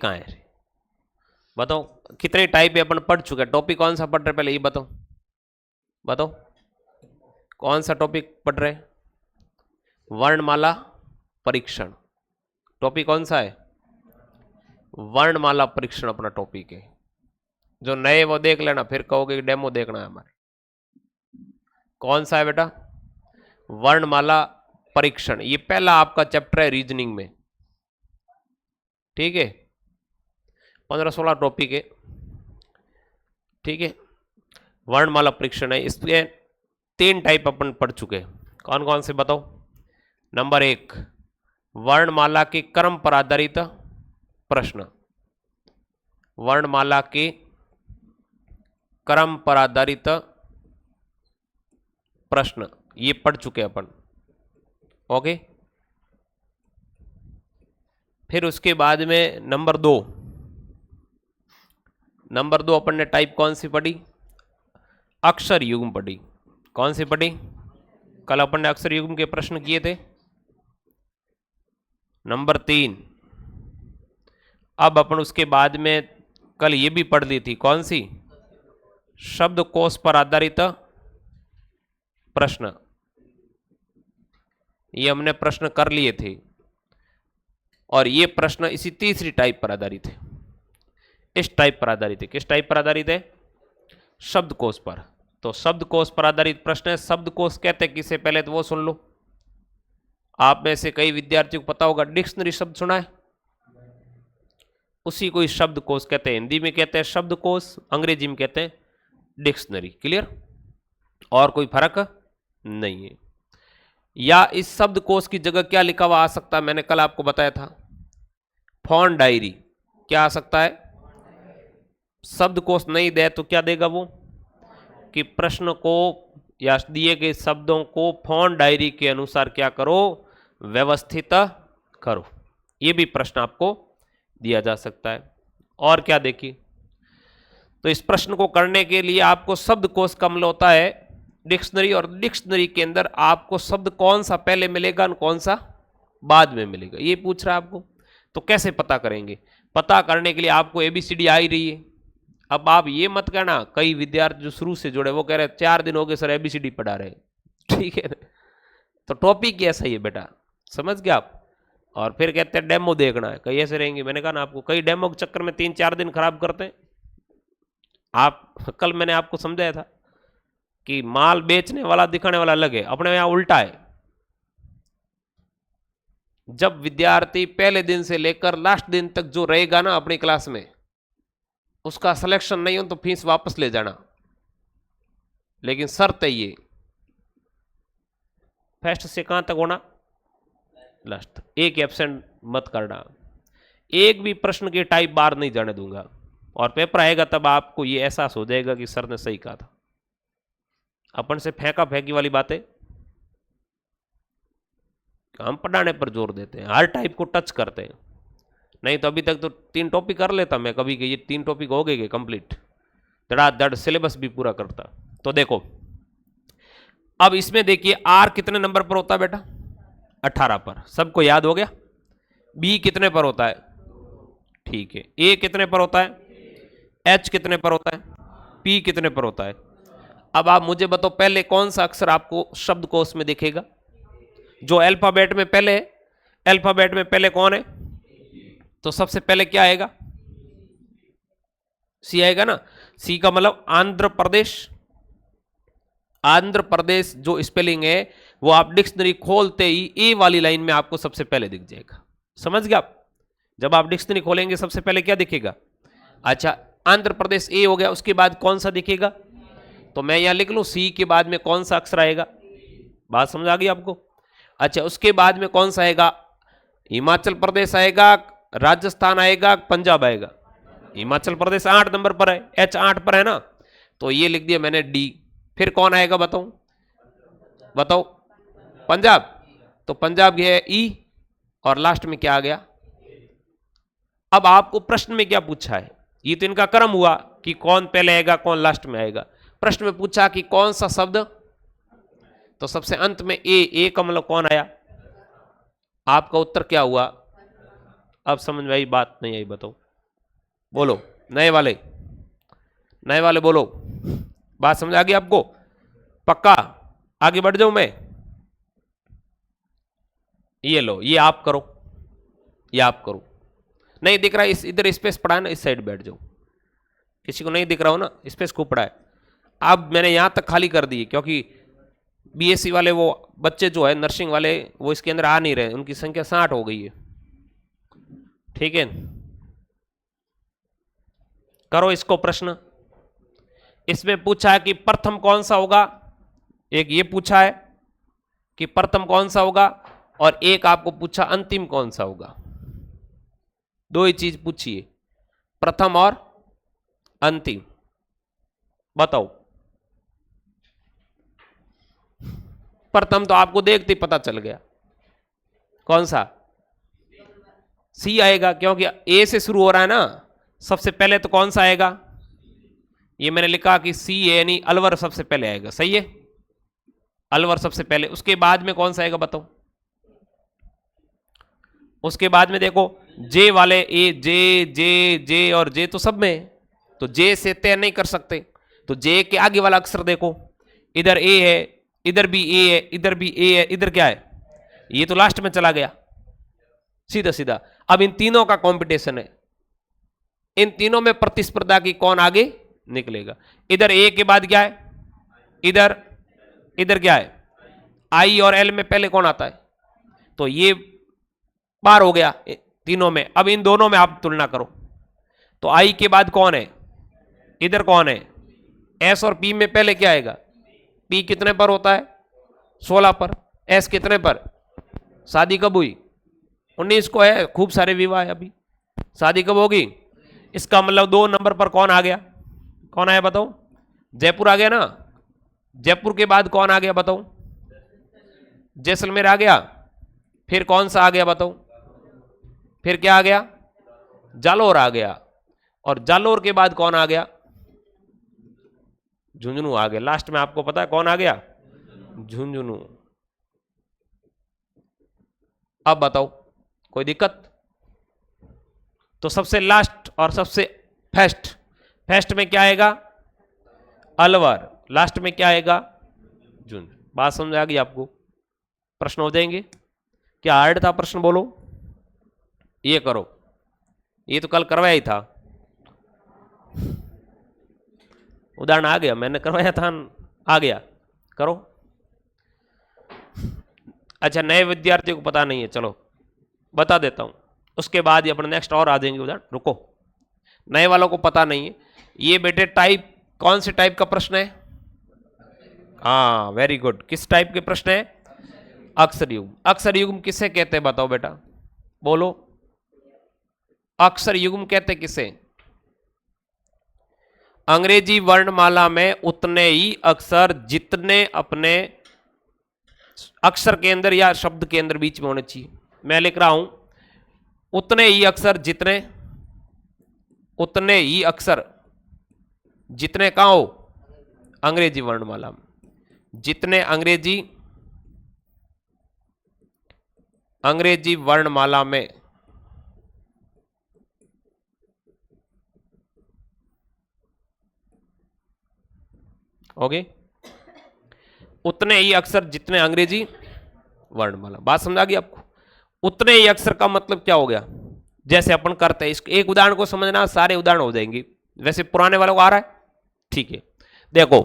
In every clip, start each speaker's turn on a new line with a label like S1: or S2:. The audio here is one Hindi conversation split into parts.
S1: कहाँ है? बताओ कितने टाइप है अपन पढ़ चुके हैं। टॉपिक कौन सा पढ़ रहे पहले ये बताओ, बताओ कौन सा टॉपिक पढ़ रहे? वर्णमाला परीक्षण। टॉपिक कौन सा है? वर्णमाला परीक्षण अपना टॉपिक है। जो नए वो देख लेना, फिर कहोगे कि डेमो देखना है हमारे। कौन सा है बेटा? वर्णमाला परीक्षण। ये पहला आपका चैप्टर है रीजनिंग में, ठीक है। 15-16 टॉपिक है, ठीक है। वर्णमाला परीक्षण है, इसके 3 टाइप अपन पढ़ चुके हैं। कौन कौन से बताओ? नंबर 1, वर्णमाला के क्रम पर आधारित प्रश्न। वर्णमाला के क्रम पर आधारित प्रश्न, ये पढ़ चुके अपन, ओके। फिर उसके बाद में नंबर 2, अपन ने टाइप कौन सी पढ़ी? अक्षर युग्म पढ़ी। कौन सी पढ़ी? कल अपन ने अक्षर युग्म के प्रश्न किए थे। नंबर 3, अब अपन उसके बाद में कल ये भी पढ़ ली थी, कौन सी? शब्दकोश पर आधारित प्रश्न। ये हमने प्रश्न कर लिए थे, और ये प्रश्न इसी तीसरी टाइप पर आधारित है। इस टाइप पर आधारित है। किस टाइप पर आधारित है? शब्दकोश पर। तो शब्दकोश पर आधारित प्रश्न है। शब्दकोश कहते हैं किसे, पहले तो वो सुन लो। आप में से कई विद्यार्थियों को पता होगा, डिक्शनरी शब्द सुना है? उसी को शब्दकोश कहते हैं। हिंदी में कहते हैं शब्दकोश, अंग्रेजी में कहते हैं डिक्शनरी। क्लियर? और कोई फर्क नहीं है। या इस शब्दकोश की जगह क्या लिखा हुआ आ सकता है? मैंने कल आपको बताया था, फोन डायरी। क्या आ सकता है? शब्दकोश नहीं दे तो क्या देगा वो? कि प्रश्न को या दिए गए शब्दों को फोन डायरी के अनुसार क्या करो? व्यवस्थित करो। ये भी प्रश्न आपको दिया जा सकता है। और क्या देखिए, तो इस प्रश्न को करने के लिए आपको शब्दकोश का मतलब होता है डिक्शनरी, और डिक्शनरी के अंदर आपको शब्द कौन सा पहले मिलेगा और कौन सा बाद में मिलेगा, ये पूछ रहा है आपको। तो कैसे पता करेंगे? पता करने के लिए आपको एबीसीडी आ ही रही है। अब आप ये मत कहना, कई विद्यार्थी जो शुरू से जुड़े वो कह रहे हैं 4 दिन हो गए सर एबीसीडी पढ़ा रहे, ठीक है। तो टॉपिक कैसा ही है बेटा, समझ गए आप? और फिर कहते हैं डेमो देखना है, कई ऐसे रहेंगे। मैंने कहा ना आपको, कई डेमो के चक्कर में 3-4 दिन खराब करते हैं। आप कल मैंने आपको समझाया था कि माल बेचने वाला दिखाने वाला अलग है, अपने यहां उल्टा है। जब विद्यार्थी पहले दिन से लेकर लास्ट दिन तक जो रहेगा ना अपनी क्लास में, उसका सिलेक्शन नहीं हो तो फीस वापस ले जाना, लेकिन शर्त है ये, फर्स्ट से कहां तक होना? लास्ट तक। एक एब्सेंट मत करना। एक भी प्रश्न के टाइप बार नहीं जाने दूंगा, और पेपर आएगा तब आपको ये एहसास हो जाएगा कि सर ने सही कहा था। अपन से फेंका फेंकी वाली बातें हम पढ़ाने पर जोर देते हैं, हर टाइप को टच करते हैं। नहीं तो अभी तक तो 3 टॉपिक कर लेता मैं कभी के, ये 3 टॉपिक हो गए कंप्लीट, धड़ाधड़ सिलेबस भी पूरा करता। तो देखो अब इसमें देखिए, आर कितने नंबर पर होता है बेटा? 18 पर। सबको याद हो गया? बी कितने पर होता है? ठीक है। ए कितने पर होता है? एच कितने पर होता है? पी कितने पर होता है? अब आप मुझे बताओ, पहले कौन सा अक्षर आपको शब्दकोश में दिखेगा? जो अल्फाबेट में पहले है। अल्फाबेट में पहले कौन है? तो सबसे पहले क्या आएगा? सी आएगा ना। सी का मतलब आंध्र प्रदेश। आंध्र प्रदेश जो स्पेलिंग है वो आप डिक्शनरी खोलते ही ए वाली लाइन में आपको सबसे पहले दिख जाएगा। समझ गए आप? जब आप डिक्शनरी खोलेंगे सबसे पहले क्या दिखेगा? अच्छा, आंध्र प्रदेश ए हो गया, उसके बाद कौन सा दिखेगा? तो मैं यहां लिख लूं सी के बाद में कौन सा अक्षर आएगा? बात समझ आ गई आपको? अच्छा, उसके बाद में कौन सा आएगा? हिमाचल प्रदेश आएगा, राजस्थान आएगा, पंजाब आएगा। हिमाचल प्रदेश 8 नंबर पर है, एच 8 पर है ना, तो ये लिख दिया मैंने डी। फिर कौन आएगा बताओ? बताओ। पंजाब। तो पंजाब है ई, और लास्ट में क्या आ गया? अब आपको प्रश्न में क्या पूछा है? ये तो इनका क्रम हुआ कि कौन पहले आएगा कौन लास्ट में आएगा। प्रश्न में पूछा कि कौन सा शब्द, तो सबसे अंत में ए का मतलब कौन आया? आपका उत्तर क्या हुआ? अब समझ में आई बात नहीं आई? बताओ। बोलो नए वाले, नए वाले बोलो। बात समझ आ गई आपको? पक्का? आगे बढ़ जाऊं मैं? ये लो, ये आप करो, ये आप करो। नहीं दिख रहा इस इधर स्पेस पड़ा है ना, इस साइड बैठ जाओ। किसी को नहीं दिख रहा हो ना, स्पेस खूब पड़ा है। अब मैंने यहां तक खाली कर दी क्योंकि बीएससी वाले वो बच्चे जो है नर्सिंग वाले वो इसके अंदर आ नहीं रहे, उनकी संख्या 60 हो गई है। ठीक है, करो इसको प्रश्न। इसमें पूछा है कि प्रथम कौन सा होगा, एक ये पूछा है कि प्रथम कौन सा होगा, और एक आपको पूछा अंतिम कौन सा होगा। दो ही चीज पूछी है, प्रथम और अंतिम। बताओ। प्रथम तो आपको देखते ही पता चल गया कौन सा, सी आएगा, क्योंकि ए से शुरू हो रहा है ना। सबसे पहले तो कौन सा आएगा, ये मैंने लिखा कि सी यानी अलवर सबसे पहले आएगा। सही है, अलवर सबसे पहले, उसके बाद में कौन सा आएगा बताओ। उसके बाद में देखो जे वाले, ए जे जे जे और जे तो सब में, तो जे से तय नहीं कर सकते, तो जे के आगे वाला अक्षर देखो, इधर ए है, इधर भी ए है, इधर भी ए है, इधर क्या है, ये तो लास्ट में चला गया सीधा सीधा। अब इन तीनों का कंपटीशन है, इन तीनों में प्रतिस्पर्धा की कौन आगे निकलेगा। इधर ए के बाद क्या है, इधर इधर क्या है, आई और एल में पहले कौन आता है, तो ये पार हो गया तीनों में। अब इन दोनों में आप तुलना करो, तो आई के बाद कौन है, इधर कौन है, एस और पी में पहले क्या आएगा, पी कितने पर होता है, 16 पर, एस कितने पर, शादी कब हुई, 19 को है, खूब सारे विवाह है अभी, शादी कब होगी। इसका मतलब 2 नंबर पर कौन आ गया, कौन आया बताओ, जयपुर आ गया ना। जयपुर के बाद कौन आ गया बताओ, जैसलमेर आ गया। फिर कौन सा आ गया बताओ, फिर क्या आ गया, जालोर आ गया। और जालोर के बाद कौन आ गया, झुंझुनू आ गया। लास्ट में आपको पता है कौन आ गया, झुंझुनू। अब बताओ कोई दिक्कत। तो सबसे लास्ट और सबसे फर्स्ट, फर्स्ट में क्या आएगा, अलवर, लास्ट में क्या आएगा, झुंझुनू। बात समझ आ गई आपको। प्रश्न हो जाएंगे, क्या हार्ड था प्रश्न बोलो। ये करो, ये तो कल करवाया ही था, उदाहरण आ गया, मैंने करवाया था, आ गया, करो। अच्छा नए विद्यार्थियों को पता नहीं है, चलो बता देता हूं, उसके बाद ही अपने नेक्स्ट और आ जाएंगे उदाहरण। रुको, नए वालों को पता नहीं है। ये बेटे टाइप, कौन से टाइप का प्रश्न है, हाँ वेरी गुड, किस टाइप के प्रश्न है, अक्षर युग्म। अक्षर युग्म किसे कहते हैं बताओ बेटा, बोलो। अक्षर युग्म कहते किसे, अंग्रेजी वर्णमाला में उतने ही अक्षर जितने अपने अक्षर के अंदर या शब्द के अंदर बीच में होने चाहिए। मैं लिख रहा हूं उतने ही अक्षर जितने, उतने ही अक्षर जितने कहां हो, अंग्रेजी वर्णमाला में, जितने अंग्रेजी वर्णमाला में ओके, उतने ही अक्षर जितने अंग्रेजी वर्णमाला। बात समझ आ गई आपको। उतने ही अक्षर का मतलब क्या हो गया, जैसे अपन करते हैं, इसके एक उदाहरण को समझना, सारे उदाहरण हो जाएंगे। वैसे पुराने वालों को आ रहा है, ठीक है। देखो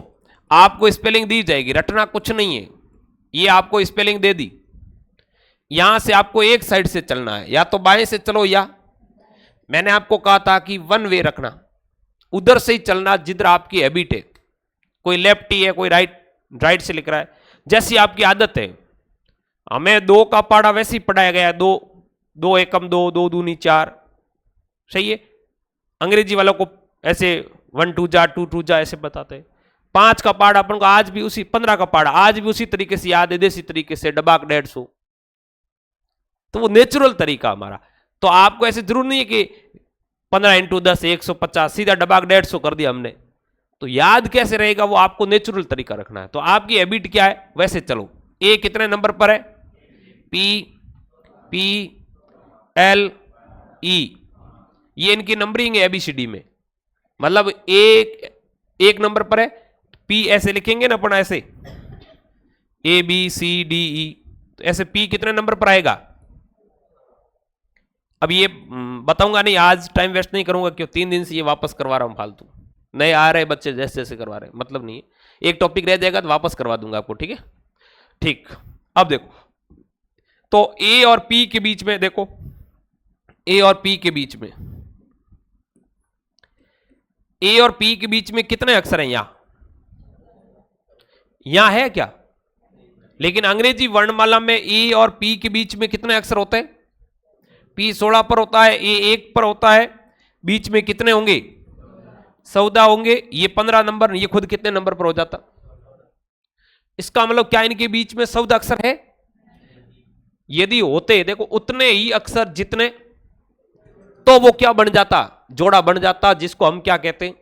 S1: आपको स्पेलिंग दी जाएगी, रटना कुछ नहीं है, ये आपको स्पेलिंग दे दी, यहां से आपको एक साइड से चलना है, या तो बाएं से चलो, या मैंने आपको कहा था कि वन वे रखना, उधर से ही चलना जिधर आपकी हैबिट है। कोई लेफ्टी है, कोई राइट से लिख रहा है, जैसी आपकी आदत है। हमें 2 का पढ़ा वैसे ही पढ़ाया गया, 2 2 एकम 2, 2 दूनी 4, सही है। अंग्रेजी वालों को ऐसे 1 2 जा 2 2 जा ऐसे बताते हैं। 5 का पढ़ा अपन को आज भी उसी, 15 का पढ़ा आज भी उसी तरीके से याद है, देसी तरीके से, डबाक 150, तो वो नेचुरल तरीका हमारा। तो आपको ऐसे जरूर नहीं है कि 15 × 10 150 सीधा डबाक 150 कर दिया हमने, तो याद कैसे रहेगा, वो आपको नेचुरल तरीका रखना है। तो आपकी हैबिट क्या है वैसे चलो। ए कितने नंबर पर है, पी पी एल ई, ये इनकी नंबरिंग है एबीसीडी में, मतलब एक नंबर पर है, पी ऐसे लिखेंगे ना अपन, ऐसे ए बी सी डी ई, तो ऐसे पी कितने नंबर पर आएगा। अब ये बताऊंगा नहीं, आज टाइम वेस्ट नहीं करूंगा, क्यों 3 दिन से ये वापस करवा रहा हूं फालतू, नए आ रहे बच्चे जैसे जैसे करवा रहे, मतलब नहीं है, एक टॉपिक रह जाएगा तो वापस करवा दूंगा आपको, ठीक है। ठीक, अब देखो, तो ए और पी के बीच में देखो, ए और पी के बीच में, ए और पी के बीच में कितने अक्षर हैं यहां है क्या, लेकिन अंग्रेजी वर्णमाला में ए और पी के बीच में कितने अक्षर होते हैं, पी 16 पर होता है, ए 1 पर होता है, बीच में कितने होंगे 14 होंगे, ये 15 नंबर, ये खुद कितने नंबर पर हो जाता। इसका मतलब क्या इनके बीच में 14 अक्षर है, यदि होते देखो उतने ही अक्षर जितने, तो वो क्या बन जाता, जोड़ा बन जाता, जिसको हम क्या कहते हैं,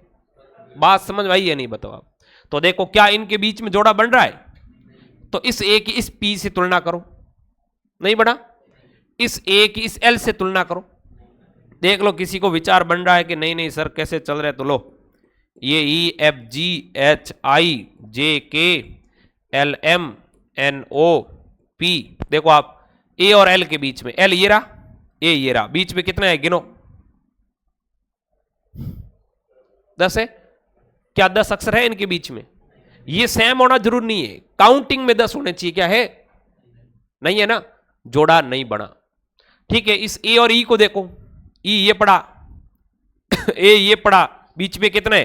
S1: बात समझ आई है नहीं, बताओ आप। तो देखो क्या इनके बीच में जोड़ा बन रहा है, तो इस ए की इस पी से तुलना करो, नहीं बना, इस ए की इस एल से तुलना करो, देख लो किसी को विचार बन रहा है कि नहीं नहीं सर कैसे चल रहे, तो लो ये ई F G H I J K L M N O P, देखो आप ए और एल के बीच में, एल ये रहा, ए ये रहा, बीच में कितना है गिनो, 10 है, क्या 10 अक्षर है इनके बीच में, ये सेम होना जरूर नहीं है, काउंटिंग में 10 होने चाहिए, क्या है, नहीं है ना, जोड़ा नहीं बना। ठीक है, इस ए और ई को देखो, ई ये पड़ा ए ये पड़ा, बीच में कितने,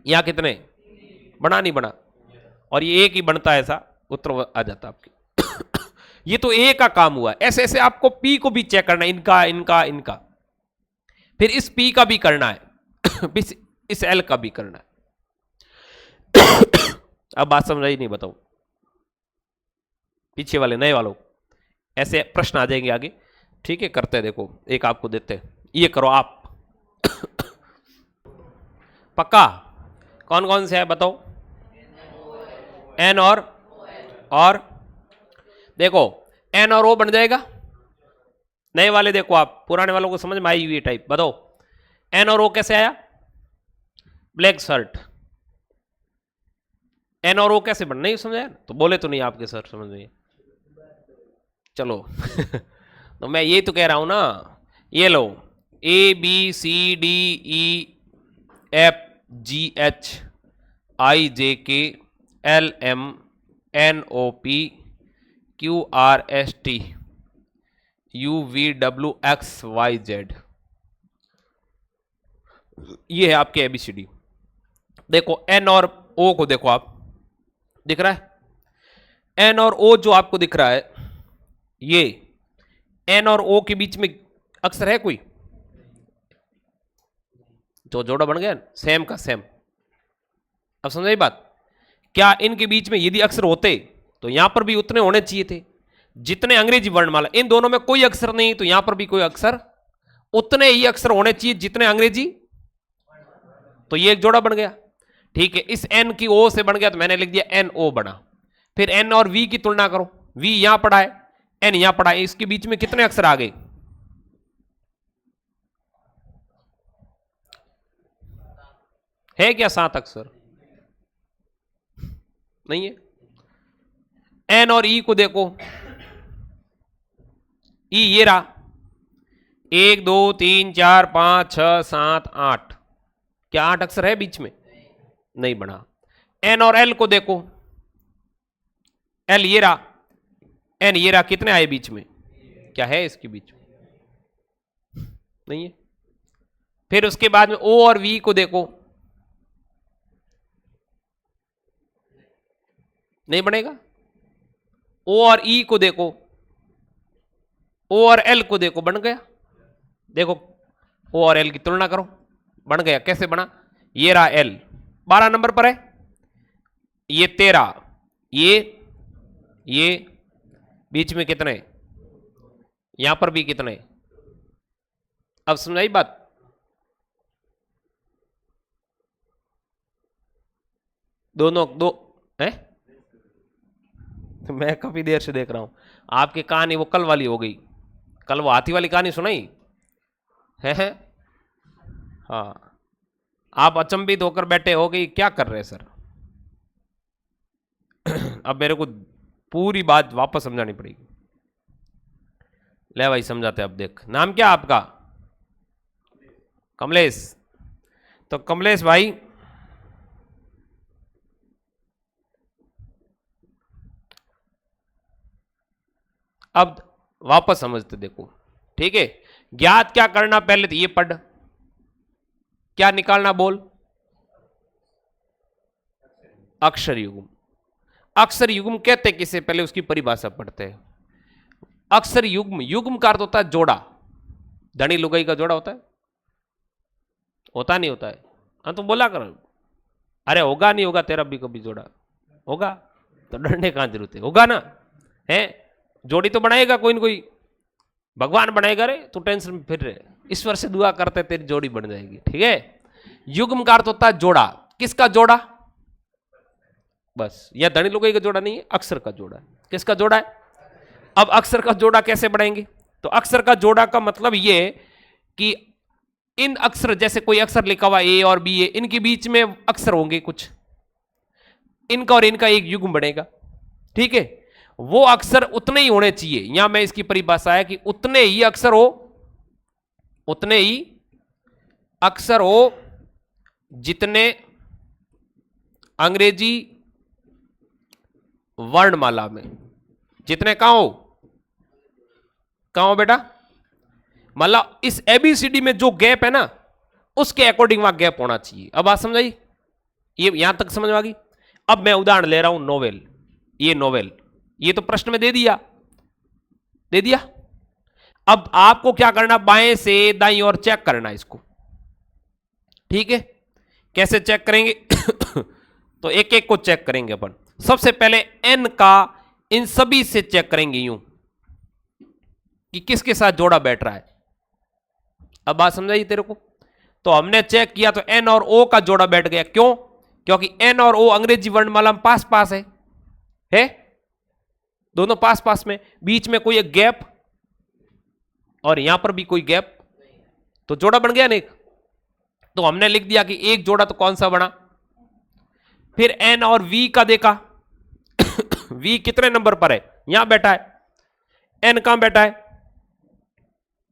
S1: यहां कितने, बना नहीं बना, और ये एक ही बनता है, ऐसा उत्तर आ जाता आपके ये तो ए का काम हुआ, ऐसे ऐसे आपको पी को भी चेक करना है, इनका इनका इनका, फिर इस पी का भी करना है इस एल का भी करना है अब बात समझ आई नहीं, बताओ पीछे वाले नए वालों, ऐसे प्रश्न आ जाएंगे आगे, ठीक है, करते हैं, देखो एक आपको देते हैं, ये करो आप पक्का, कौन कौन से है बताओ, एन और देखो एन और ओ बन जाएगा, नए वाले देखो आप, पुराने वालों को समझ में आई हुई टाइप, बताओ एन और ओ कैसे आया, ब्लैक शर्ट, एन और ओ कैसे बन, नहीं समझाया तो बोले तो नहीं आपके सर समझ में, चलो तो मैं ये तो कह रहा हूं ना, ये लो A B C D E F G H I J K L M N O P Q R S T U V W X Y Z, ये है आपके एबीसीडी। देखो एन और ओ को देखो आप, दिख रहा है एन और ओ जो आपको दिख रहा है, ये एन और ओ के बीच में अक्षर है कोई, जो जोड़ा बन गया सेम का सेम, अब समझ बात, क्या इनके बीच में यदि अक्षर होते तो यहां पर भी उतने होने चाहिए थे जितने अंग्रेजी वर्णमाला, इन दोनों में कोई अक्षर नहीं तो यहां पर भी कोई अक्षर, उतने ही अक्षर होने चाहिए जितने अंग्रेजी, तो ये एक जोड़ा बन गया। ठीक है, इस एन की ओ से बन गया तो मैंने लिख दिया एन ओ बना, फिर एन और वी की तुलना करो, वी यहां पड़ा है, एन यहां पड़ा है, इसके बीच में कितने अक्षर आ गए, है क्या 7 अक्षर, नहीं है। एन और ई को देखो, ई ये रहा, 1 2 3 4 5 6 7 8, क्या 8 अक्षर है बीच में, नहीं बना। एन और एल को देखो, एल ये रहा, एन ये रहा, कितने आए बीच में, क्या है इसके बीच में, नहीं है। फिर उसके बाद में ओ और वी को देखो, नहीं बनेगा। ओ और ई को देखो, ओ और एल को देखो, बन गया, देखो ओ और एल की तुलना करो, बन गया, कैसे बना, ये रहा एल 12 नंबर पर है, ये 13, ये बीच में कितने, यहां पर भी कितने, अब समझाई बात, दोनों दो है, तो मैं काफी देर से देख रहा हूं आपकी कहानी, वो कल वाली हो गई, कल वो हाथी वाली कहानी सुनाई है? हाँ, आप अचंभित होकर बैठे हो कि क्या कर रहे हैं सर। अब मेरे को पूरी बात वापस समझानी पड़ेगी। ले भाई समझाते, अब देख, नाम क्या आपका? कमलेश। तो कमलेश भाई, अब वापस समझते देखो, ठीक है। ज्ञात क्या करना, पहले तो ये पढ़, क्या निकालना बोल? अक्षर युग्म। अक्षर युग्म कहते किसे, पहले उसकी परिभाषा पढ़ते हैं। अक्षर युग्म, युग्म का अर्थ होता है जोड़ा। धनी लुगाई का जोड़ा होता है? होता नहीं होता है? हाँ तो बोला कर, अरे होगा नहीं होगा तेरा भी कभी जोड़ा? होगा, तो डरने कहां जरूरत है, होगा ना है। जोड़ी तो बनाएगा कोई ना कोई, भगवान बनाएगा रे, तू टेंशन में फिर रहे, ईश्वर से दुआ करते तेरी जोड़ी बन जाएगी, ठीक है। युग्म का अर्थ होता है जोड़ा। किसका जोड़ा? बस, यह धनी लुगाई का जोड़ा नहीं है, अक्षर का जोड़ा है। किसका जोड़ा है? अब अक्षर का जोड़ा कैसे बनाएंगे? तो अक्षर का जोड़ा का मतलब ये कि इन अक्षर, जैसे कोई अक्षर लिखा हुआ ए और बी है, इनके बीच में अक्षर होंगे कुछ, इनका और इनका एक युग्म बनेगा, ठीक है। वो अक्षर उतने ही होने चाहिए, यहां मैं इसकी परिभाषा है कि उतने ही अक्षर हो, उतने ही अक्षर हो जितने अंग्रेजी वर्णमाला में, जितने कहां हो, कहां हो बेटा? मतलब इस एबीसीडी में जो गैप है ना, उसके अकॉर्डिंग वहां गैप होना चाहिए। अब बात समझ आई? ये यहां तक समझ में आ गई? अब मैं उदाहरण ले रहा हूं, नोवेल। ये नोवेल, ये तो प्रश्न में दे दिया, दे दिया। अब आपको क्या करना, बाएं से दाईं ओर चेक करना इसको, ठीक है। कैसे चेक करेंगे? तो एक एक को चेक करेंगे अपन। सबसे पहले एन का इन सभी से चेक करेंगे यूं कि किसके साथ जोड़ा बैठ रहा है। अब बात समझाइए तेरे को? तो हमने चेक किया तो एन और ओ का जोड़ा बैठ गया। क्यों? क्योंकि एन और ओ अंग्रेजी वर्णमाला में पास पास है दोनों पास पास में, बीच में कोई एक गैप, और यहां पर भी कोई गैप, तो जोड़ा बन गया ना एक। तो हमने लिख दिया कि एक जोड़ा तो कौन सा बना। फिर एन और वी का देखा। वी कितने नंबर पर है? यहां बैठा है। एन कहां बैठा है?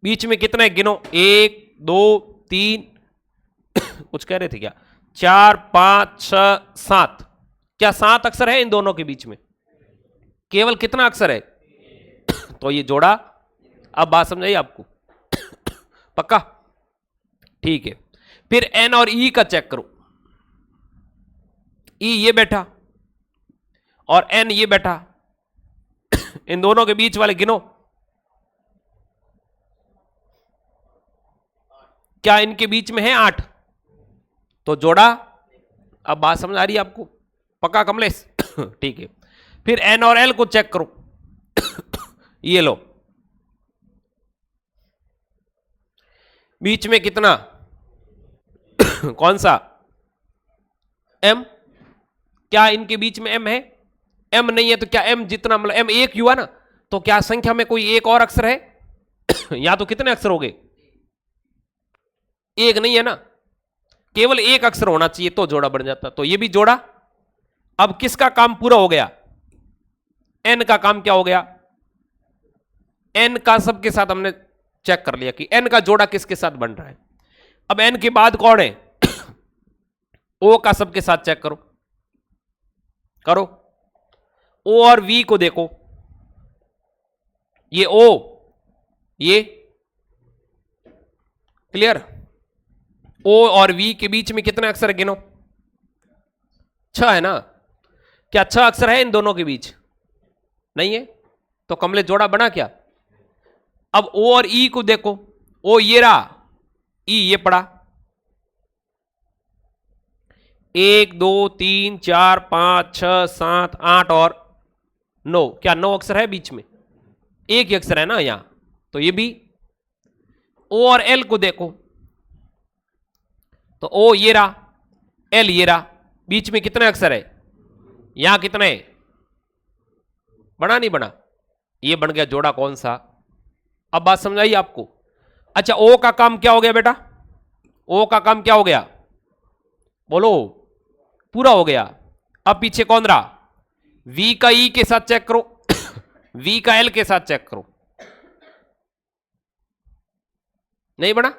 S1: बीच में कितने गिनो, 1 2 3 कुछ कह रहे थे क्या, 4 5 6 7। क्या 7 अक्षर है इन दोनों के बीच में? केवल कितना अक्षर है? तो ये जोड़ा। अब बात समझ आई आपको? पक्का? ठीक है। फिर एन और ई का चेक करो। ई ये बैठा और एन ये बैठा, इन दोनों के बीच वाले गिनो, क्या इनके बीच में है 8? तो जोड़ा। अब बात समझ आ रही है आपको? पक्का कमलेश? ठीक है। फिर एन और एल को चेक करो। ये लो, बीच में कितना? कौन सा? एम। क्या इनके बीच में एम है? एम नहीं है तो क्या एम जितना, मतलब एम एक हुआ ना, तो क्या संख्या में कोई एक और अक्षर है? या तो कितने अक्षर हो गए? एक नहीं है ना, केवल एक अक्षर होना चाहिए तो जोड़ा बन जाता। तो ये भी जोड़ा। अब किसका काम पूरा हो गया? एन का काम क्या हो गया? एन का सबके साथ हमने चेक कर लिया कि एन का जोड़ा किसके साथ बन रहा है। अब एन के बाद कौन है? ओ का सबके साथ चेक करो, करो। ओ और वी को देखो, ये ओ, ये क्लियर। ओ और वी के बीच में कितने अक्षर है गिनो? 6 है ना। क्या 6 अक्षर है इन दोनों के बीच? नहीं है। तो कमले जोड़ा बना क्या? अब ओ और ई को देखो, ओ ये रहा, ई ये पड़ा, 1 2 3 4 5 6 7 8 और 9। क्या 9 अक्षर है बीच में? एक ही अक्षर है ना यहां, तो ये भी। ओ और एल को देखो, तो ओ ये रहा, एल ये रहा, बीच में कितने अक्षर है? यहां कितने? बना नहीं बना? ये बन गया जोड़ा कौन सा? अब बात समझाइए आपको? अच्छा, ओ का काम क्या हो गया बेटा? ओ का काम क्या हो गया, बोलो, पूरा हो गया। अब पीछे कौन रहा, V का E के साथ चेक करो, V का L के साथ चेक करो, नहीं बना,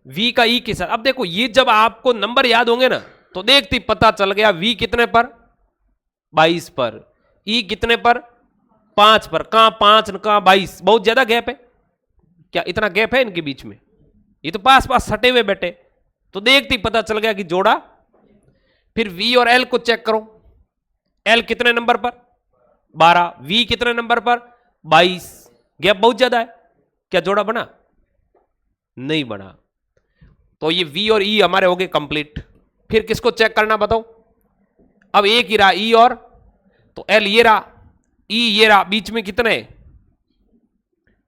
S1: V का E के साथ। अब देखो ये जब आपको नंबर याद होंगे ना तो देखते पता चल गया, V कितने पर, 22 पर, E कितने पर, 5 पर। कहां 5 कहां 22, बहुत ज्यादा गैप है क्या, इतना गैप है इनके बीच में, ये तो पास पास सटे हुए बैठे, तो देखते ही पता चल गया कि जोड़ा। फिर V और L को चेक करो, L कितने नंबर पर, 12, V कितने नंबर पर, 22, गैप बहुत ज्यादा है, क्या जोड़ा बना, नहीं बना। तो ये V और E हमारे हो गए कंप्लीट। फिर किसको चेक करना बताओ, अब एक ही रहा E और, तो L ये रहा, E ये रहा, बीच में कितने,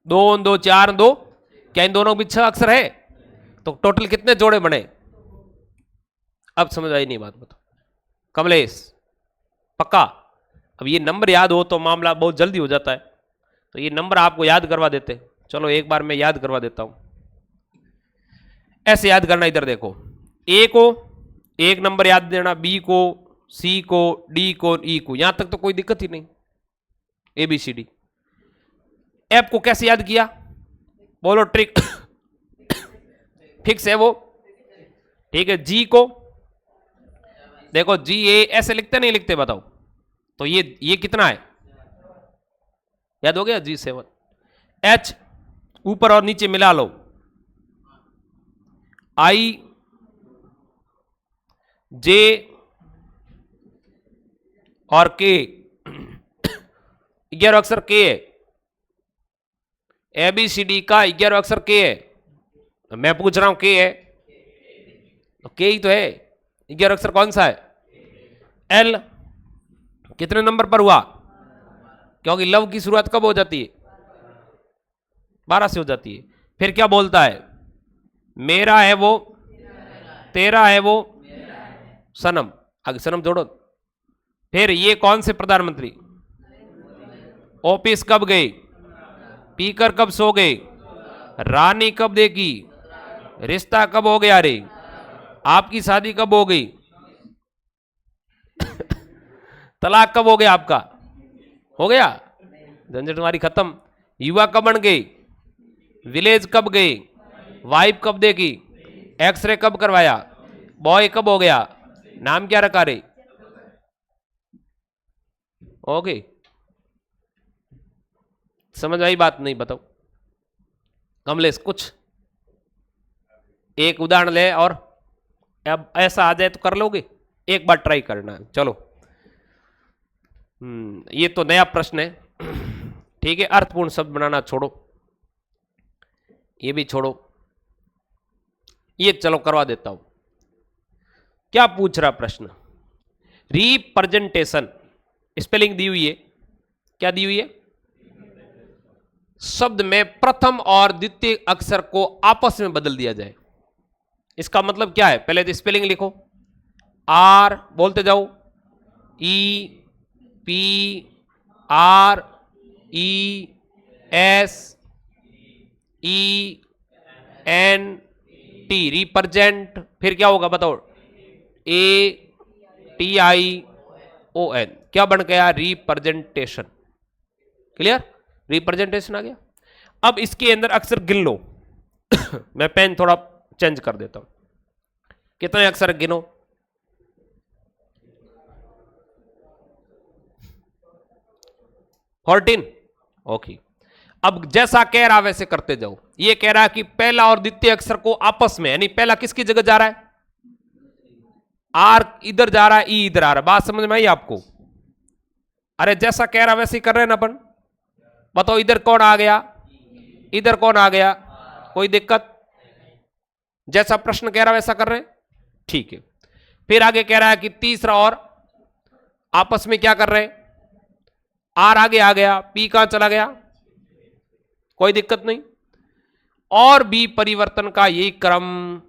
S1: 2 2 4 2, क्या इन दोनों के बीच 6 अक्षर है, तो टोटल कितने जोड़े बने। अब समझ आई नहीं बात, बताओ कमलेश, पक्का। अब ये नंबर याद हो तो मामला बहुत जल्दी हो जाता है, तो ये नंबर आपको याद करवा देते, चलो एक बार मैं याद करवा देता हूं। ऐसे याद करना, इधर देखो, ए को एक नंबर याद देना, बी को, सी को, डी को, ई को, यहां तक तो कोई दिक्कत ही नहीं, A B C D. F को कैसे याद किया, बोलो ट्रिक, फिक्स है वो, ठीक है। जी को देखो, जी ए ऐसे लिखते नहीं लिखते बताओ, तो ये कितना है, याद हो गया, G7। एच ऊपर और नीचे मिला लो, आई जे और के, 11 अक्षर के है, ABCD का 11 अक्षर के है, मैं पूछ रहा हूं के है, तो के ही तो है, 11 अक्षर कौन सा है, एल कितने नंबर पर हुआ, क्योंकि लव की शुरुआत कब हो जाती है, 12 से हो जाती है। फिर क्या बोलता है, मेरा है वो, तेरा है वो, सनम, आगे सनम जोड़ो। फिर ये कौन से प्रधानमंत्री, ऑफिस कब गए, पीकर कब सो गए, रानी कब देखी, रिश्ता कब हो गया रे, आपकी शादी कब हो गई, तलाक कब हो गया आपका, हो गया, झंझट तुम्हारी खत्म। युवा कब बन गए, विलेज कब गए, वाइफ कब देखी, एक्सरे कब करवाया, बॉय कब हो गया, नाम क्या रखा रे, ओके, समझ आई बात, नहीं बताओ कमलेश, कुछ एक उदाहरण ले, और अब ऐसा आ जाए तो कर लोगे, एक बार ट्राई करना, चलो। ये तो नया प्रश्न है, ठीक है। अर्थपूर्ण शब्द बनाना छोड़ो, ये भी छोड़ो, ये चलो करवा देता हूं। क्या पूछ रहा प्रश्न, रिप्रेजेंटेशन, स्पेलिंग दी हुई है, क्या दी हुई है, शब्द में प्रथम और द्वितीय अक्षर को आपस में बदल दिया जाए। इसका मतलब क्या है, पहले तो स्पेलिंग लिखो, आर बोलते जाओ, E P R E S E N T, represent, फिर क्या होगा बताओ, A T I O N, क्या बन गया, रिप्रेजेंटेशन, क्लियर, रिप्रेजेंटेशन आ गया। अब इसके अंदर अक्षर गिन लो, मैं पेन थोड़ा चेंज कर देता हूं, कितने अक्षर गिनो, 14, ओके। अब जैसा कह रहा वैसे करते जाओ। ये कह रहा है कि पहला और द्वितीय अक्षर को आपस में, यानी पहला किसकी जगह जा रहा है, आर इधर जा रहा है, ई इधर आ रहा है, बात समझ में आई आपको, अरे जैसा कह रहा वैसे ही कर रहे हैं ना अपन, बताओ इधर कौन आ गया, इधर कौन आ गया, कोई दिक्कत, जैसा प्रश्न कह रहा वैसा कर रहे हैं, ठीक है। फिर आगे कह रहा है कि तीसरा और आपस में क्या कर रहे हैं, आर आगे आ गया, पी कहां चला गया, कोई दिक्कत नहीं, और भी परिवर्तन का यही क्रम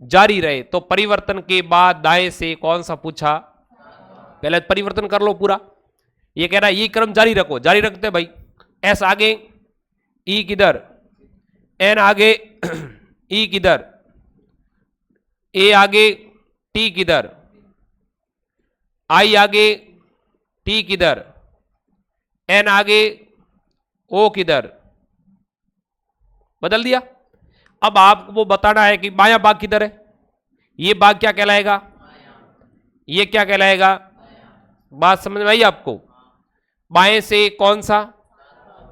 S1: जारी रहे। तो परिवर्तन के बाद दाएं से कौन सा पूछा, पहले परिवर्तन कर लो पूरा, ये कह रहा है ये क्रम जारी रखो, जारी रखते भाई, एस आगे, ई किधर, एन आगे, ई किधर, ए आगे टी किधर, आई आगे टी किधर, एन आगे ओ किधर, बदल दिया। अब आपको वो बताना है कि बायां भाग किधर है। ये भाग क्या कहलाएगा, ये क्या कहलाएगा। बात समझ में आई आपको। बाएं से कौन सा,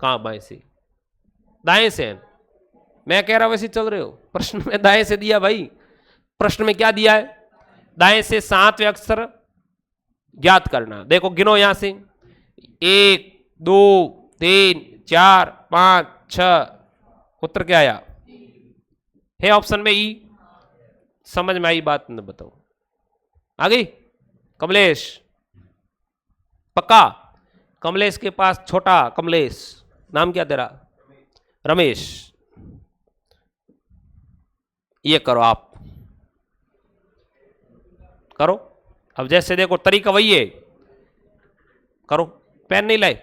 S1: कहां बाएं से, दाएं से। मैं कह रहा वैसे चल रहे हो, प्रश्न में दाएं से दिया भाई। प्रश्न में क्या दिया है, दाएं से 7वें अक्षर ज्ञात करना। देखो गिनो यहां से, 1 2 3 4 5 6, उत्तर क्या आया है ऑप्शन में ई। समझ में आई बात, न बताओ आ गई। कमलेश पक्का, कमलेश के पास छोटा कमलेश, नाम क्या तेरा, रमेश। ये करो आप, करो। अब जैसे देखो तरीका वही है, करो। पेन नहीं लाए,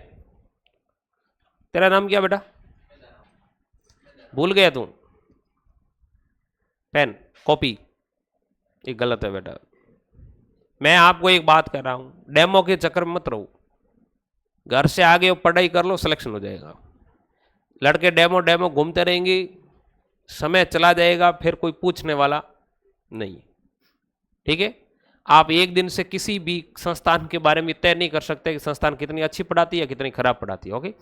S1: तेरा नाम क्या बेटा, भूल गया तू, पेन कॉपी, ये गलत है बेटा। मैं आपको एक बात कह रहा हूं, डेमो के चक्कर में मत रहो। घर से आगे पढ़ाई कर लो, सिलेक्शन हो जाएगा। लड़के डेमो डेमो घूमते रहेंगे, समय चला जाएगा, फिर कोई पूछने वाला नहीं। ठीक है, आप एक दिन से किसी भी संस्थान के बारे में तय नहीं कर सकते कि संस्थान कितनी अच्छी पढ़ाती है, कितनी खराब पढ़ाती है। ओके,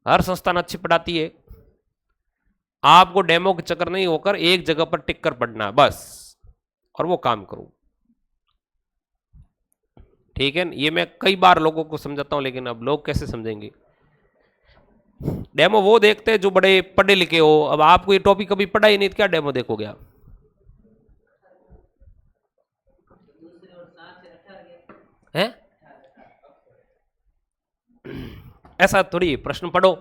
S1: हर संस्थान अच्छी पढ़ाती है। आपको डेमो के चक्कर नहीं होकर एक जगह पर टिक कर पढ़ना बस, और वो काम करो। ठीक है, ये मैं कई बार लोगों को समझाता हूं, लेकिन अब लोग कैसे समझेंगे। डेमो वो देखते हैं जो बड़े पढ़े लिखे हो। अब आपको ये टॉपिक कभी पढ़ा ही नहीं, तो क्या डेमो देखोगे आप। है ऐसा थोड़ी, प्रश्न पढ़ो।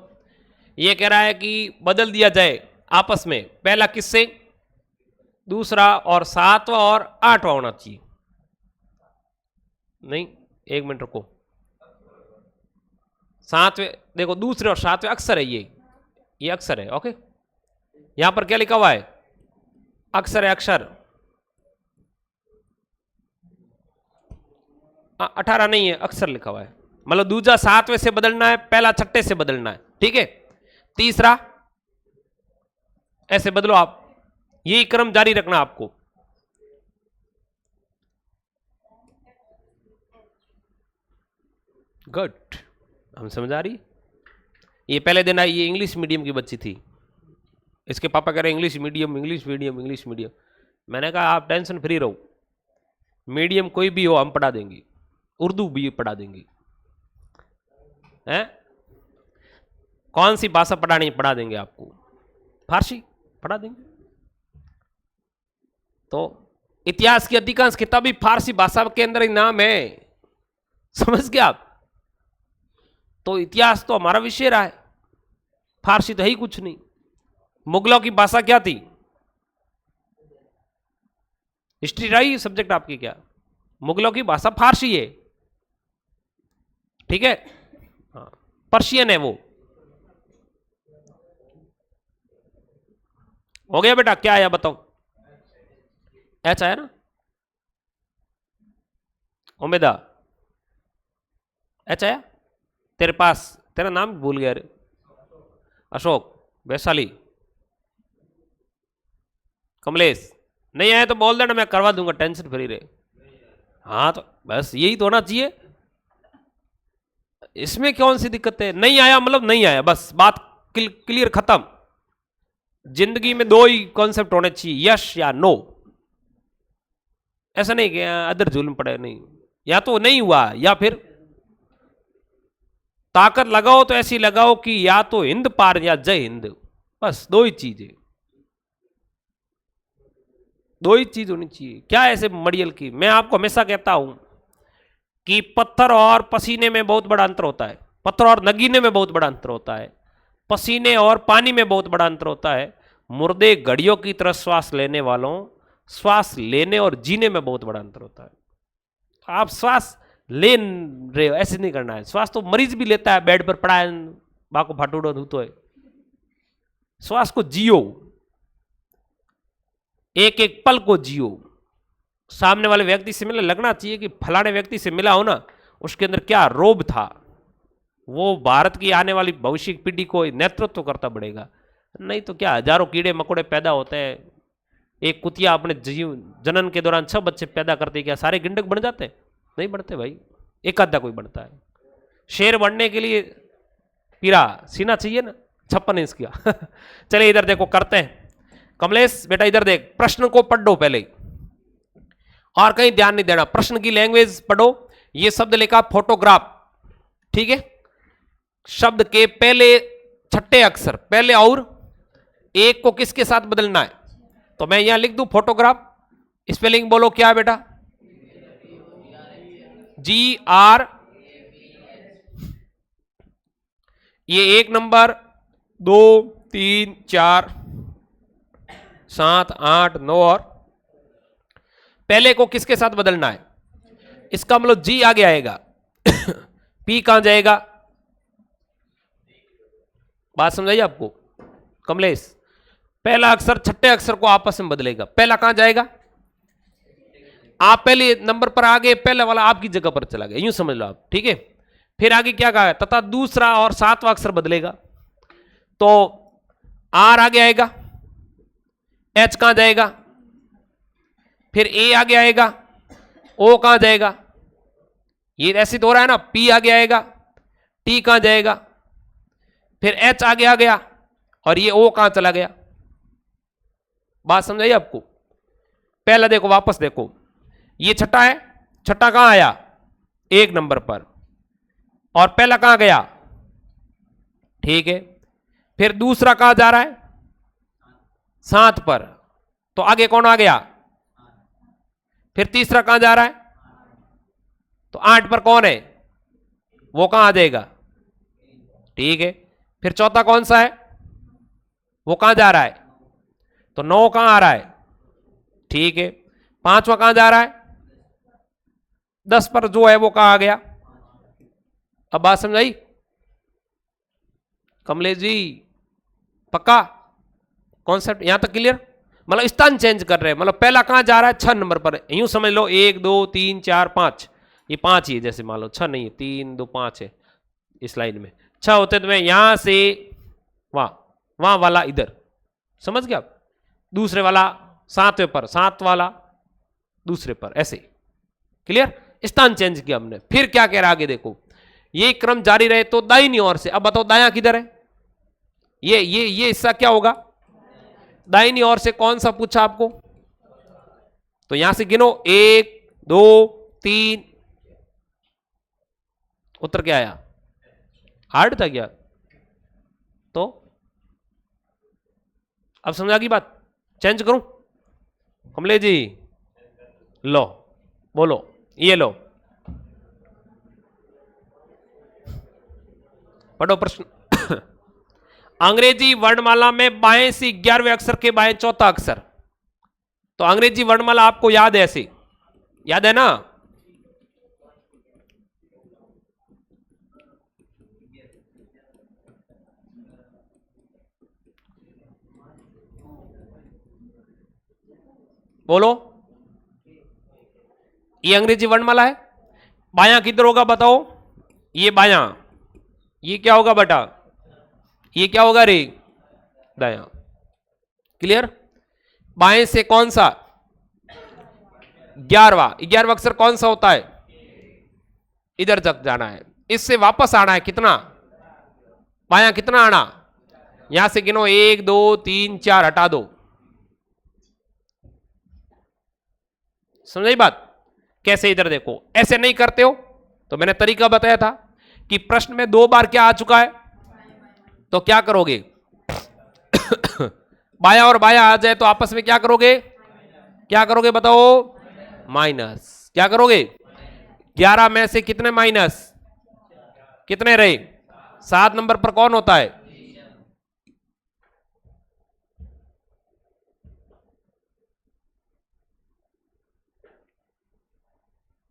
S1: ये कह रहा है कि बदल दिया जाए आपस में, पहला किससे, दूसरा, और 7वां और 8वां होना चाहिए। नहीं, 1 मिनट रुको। 7वें देखो, दूसरे और 7वें अक्षर है, ये अक्षर है। ओके, यहां पर क्या लिखा हुआ है, अक्षर है, अक्षर। 18 नहीं है, अक्षर लिखा हुआ है। मतलब दूसरा 7वें से बदलना है, पहला 6ठे से बदलना है। ठीक है, तीसरा ऐसे बदलो आप, यही क्रम जारी रखना आपको। गुड, हम समझ आ रही। ये पहले दिन आई, ये इंग्लिश मीडियम की बच्ची थी। इसके पापा कह रहे English medium, English medium, English medium. मैंने कहा आप टेंशन फ्री रहो, मीडियम कोई भी हो हम पढ़ा देंगे, उर्दू भी पढ़ा देंगे। हैं, कौन सी भाषा पढ़ानी पढ़ा देंगे आपको, फारसी पढ़ा देंगे। तो इतिहास की अधिकांश किताबें फारसी भाषा के अंदर ही नाम है, समझ गए आप। तो इतिहास तो हमारा विषय रहा है, फारसी तो है ही कुछ नहीं। मुगलों की भाषा क्या थी, हिस्ट्री रही सब्जेक्ट आपकी क्या, मुगलों की भाषा फारसी है। ठीक है, हाँ, पर्शियन है वो। हो गया बेटा, क्या आया बताओ, एच आया ना, उमेदा एच आया तेरे पास, तेरा नाम भूल गया रे, अशोक, वैशाली, कमलेश। नहीं आया तो बोल देना, मैं करवा दूंगा, टेंशन फ्री रहे। हाँ तो बस यही तो होना चाहिए, इसमें कौन सी दिक्कत है। नहीं आया मतलब नहीं आया, बस बात क्लियर, खत्म। जिंदगी में 2 ही कॉन्सेप्ट होने चाहिए, यस या नो। ऐसा नहीं कि अदर जुल्म पड़े, नहीं, या तो नहीं हुआ, या फिर ताकत लगाओ तो ऐसी लगाओ कि या तो हिंद पार या जय हिंद, बस 2 ही चीजें, 2 ही चीज होनी चाहिए। क्या ऐसे मड़ियल की। मैं आपको हमेशा कहता हूं कि पत्थर और पसीने में बहुत बड़ा अंतर होता है, पत्थर और नगीने में बहुत बड़ा अंतर होता है, पसीने और पानी में बहुत बड़ा अंतर होता है, मुर्दे घड़ियों की तरह श्वास लेने वालों, श्वास लेने और जीने में बहुत बड़ा अंतर होता है। आप श्वास ले रहे हो, ऐसे नहीं करना है। श्वास तो मरीज भी लेता है, बेड पर पड़ा है, बाको फाटूडो धूतो है। श्वास को जियो, एक एक पल को जियो। सामने वाले व्यक्ति से मिले, लगना चाहिए कि फलाने व्यक्ति से मिला हो ना, उसके अंदर क्या रोब था, वो भारत की आने वाली भविष्य की पीढ़ी को नेतृत्व करता बढ़ेगा। नहीं तो क्या हजारों कीड़े मकोड़े पैदा होते हैं, एक कुतिया अपने जीव जनन के दौरान 6 बच्चे पैदा करते, क्या सारे गिंडक बन जाते? नहीं बनते भाई, एक आधा कोई बनता है। शेर बनने के लिए पीरा सीना चाहिए ना, 56 इंच का। चलिए इधर देखो करते हैं। कमलेश बेटा इधर देख, प्रश्न को पढ़ दो पहले और कहीं ध्यान नहीं देना, प्रश्न की लैंग्वेज पढ़ो। ये शब्द लिखा फोटोग्राफ, ठीक है। शब्द के पहले छठे अक्षर पहले और एक को किसके साथ बदलना है, तो मैं यहां लिख दूं फोटोग्राफ। स्पेलिंग बोलो क्या है बेटा? GR, ये 1 नंबर 2 3 4 7 8 9 और पहले को किसके साथ बदलना है? इसका मतलब जी आगे आएगा। पी कहां जाएगा? बात समझाइए आपको कमलेश? पहला अक्षर छठे अक्षर को आपस में बदलेगा। पहला कहां जाएगा? आप पहले नंबर पर आगे, पहले वाला आपकी जगह पर चला गया, यूं समझ लो आप, ठीक है। फिर आगे क्या कहा है? तथा दूसरा और 7वां अक्षर बदलेगा, तो आर आगे आएगा, एच कहां जाएगा, फिर ए आगे आएगा, ओ कहां जाएगा, ये ऐसे तो हो रहा है ना, पी आगे आएगा, टी कहां जाएगा, फिर एच आगे आ गया और ये ओ कहां चला गया। बात समझाइए आपको? पहला देखो, वापस देखो, ये छठा है, छठा कहां आया? 1 नंबर पर, और पहला कहां गया? ठीक है। फिर दूसरा कहां जा रहा है? 7 पर, तो आगे कौन आ गया? फिर तीसरा कहां जा रहा है? तो 8 पर कौन है? वो कहां आ जाएगा? ठीक है। फिर चौथा कौन सा है? वो कहां जा रहा है? तो 9 कहां आ रहा है? ठीक है। 5वां कहां जा रहा है? 10 पर जो है वो कहां आ गया? अब बात समझाई कमलेश जी? पक्का कॉन्सेप्ट यहां तक क्लियर? मतलब स्थान चेंज कर रहे हैं, मतलब पहला कहां जा रहा है? 6 नंबर पर, यूं समझ लो 1 2 3 4 5, ये 5 ही है, जैसे मान लो 6 नहीं है, 3 2 5 है इस लाइन में। 6 होते तो मैं यहां से वहां वाला इधर, समझ गया आप? दूसरे वाला 7वें पर, 7 वाला दूसरे पर, ऐसे क्लियर? स्थान चेंज किया हमने। फिर क्या कह रहा है आगे देखो, ये क्रम जारी रहे तो दाहिनी ओर से। अब बताओ दायां किधर है? ये हिस्सा क्या होगा? दाहिनी ओर से। कौन सा पूछा आपको? तो यहां से गिनो 1 2 3, उत्तर क्या आया? हार्ड था क्या? तो अब समझा की बात? चेंज करूं कमले जी? लो बोलो, ये लो पढ़ो प्रश्न। अंग्रेजी वर्णमाला में बाएं से 11वें अक्षर के बाएं चौथा अक्षर। तो अंग्रेजी वर्णमाला आपको याद है, ऐसे याद है ना? बोलो, ये अंग्रेजी वर्णमाला है। बायां किधर होगा बताओ? ये बायां। ये क्या होगा बेटा? ये क्या होगा रे? दायां। क्लियर? बाएं से कौन सा? 11वां अक्षर कौन सा होता है? इधर तक जाना है, इससे वापस आना है। कितना बायां, कितना आना? यहां से गिनो 1 2 3 4, हटा दो। समझाई बात? कैसे? इधर देखो, ऐसे नहीं करते हो तो मैंने तरीका बताया था कि प्रश्न में 2 बार क्या आ चुका है, तो क्या करोगे? बाया और बाया आ जाए तो आपस में क्या करोगे? क्या करोगे बताओ? माइनस। क्या करोगे? 11 में से कितने माइनस? कितने रहे? 7 नंबर पर कौन होता है?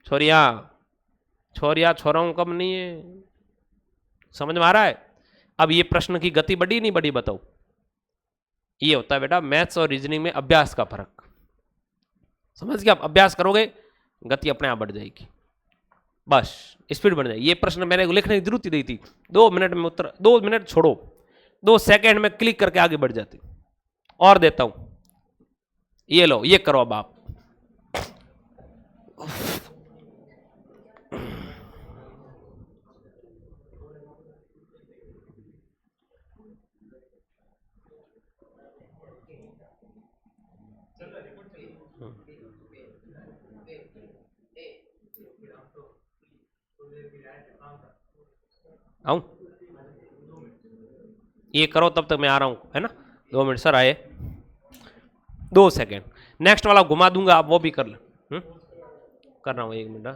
S1: छोरिया छोरिया छोराओं कम नहीं है। समझ में आ रहा है? अब ये प्रश्न की गति बढ़ी नहीं बढ़ी बताओ? ये होता है बेटा मैथ्स और रीजनिंग में अभ्यास का फर्क। समझ गए? आप अभ्यास करोगे गति अपने आप बढ़ जाएगी, बस स्पीड बढ़ जाएगी। ये प्रश्न मैंने लिखने की जरूरत ही नहीं थी, 2 मिनट में उत्तर, 2 मिनट छोड़ो, 2 सेकंड में क्लिक करके आगे बढ़ जाती। और देता हूं, ये लो, ये करो अब आप। आऊं, ये करो तब तक मैं आ रहा हूं, है ना? 2 मिनट सर आए, 2 सेकंड। नेक्स्ट वाला घुमा दूंगा, आप वो भी कर ले। कर रहा हूं 1 मिनट।